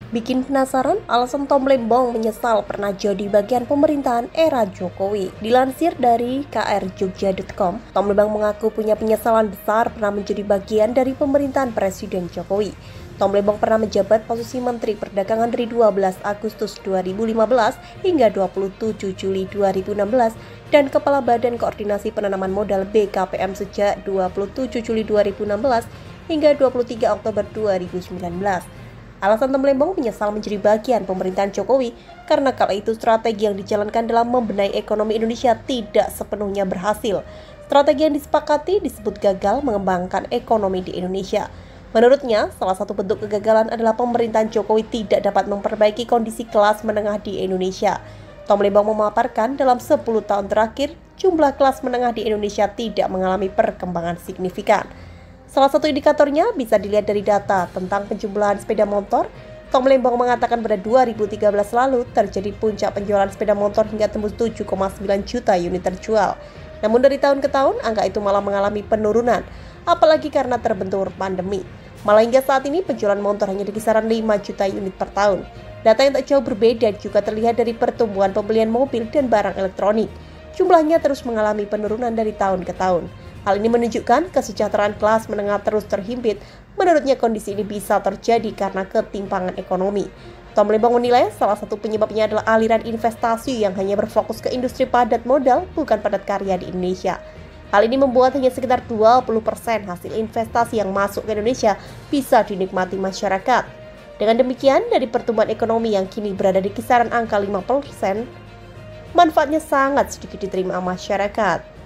Bikin penasaran? Alasan Tom Lembong menyesal pernah jadi bagian pemerintahan era Jokowi. Dilansir dari krjogja.com, Tom Lembong mengaku punya penyesalan besar pernah menjadi bagian dari pemerintahan Presiden Jokowi. Tom Lembong pernah menjabat posisi Menteri Perdagangan dari 12 Agustus 2015 hingga 27 Juli 2016 dan Kepala Badan Koordinasi Penanaman Modal BKPM sejak 27 Juli 2016 hingga 23 Oktober 2019. Alasan Tom Lembong menyesal menjadi bagian pemerintahan Jokowi karena kala itu strategi yang dijalankan dalam membenahi ekonomi Indonesia tidak sepenuhnya berhasil. Strategi yang disepakati disebut gagal mengembangkan ekonomi di Indonesia. Menurutnya, salah satu bentuk kegagalan adalah pemerintahan Jokowi tidak dapat memperbaiki kondisi kelas menengah di Indonesia. Tom Lembong memaparkan dalam 10 tahun terakhir, jumlah kelas menengah di Indonesia tidak mengalami perkembangan signifikan. Salah satu indikatornya bisa dilihat dari data tentang penjumlahan sepeda motor. Tom Lembong mengatakan pada 2013 lalu terjadi puncak penjualan sepeda motor hingga tembus 7,9 juta unit terjual. Namun dari tahun ke tahun, angka itu malah mengalami penurunan, apalagi karena terbentur pandemi. Malah hingga saat ini penjualan motor hanya di kisaran 5 juta unit per tahun. Data yang tak jauh berbeda juga terlihat dari pertumbuhan pembelian mobil dan barang elektronik. Jumlahnya terus mengalami penurunan dari tahun ke tahun. Hal ini menunjukkan kesejahteraan kelas menengah terus terhimpit. Menurutnya kondisi ini bisa terjadi karena ketimpangan ekonomi. Tom Lembong menilai salah satu penyebabnya adalah aliran investasi yang hanya berfokus ke industri padat modal, bukan padat karya di Indonesia. Hal ini membuat hanya sekitar 20% hasil investasi yang masuk ke Indonesia bisa dinikmati masyarakat. Dengan demikian, dari pertumbuhan ekonomi yang kini berada di kisaran angka 5%, manfaatnya sangat sedikit diterima masyarakat.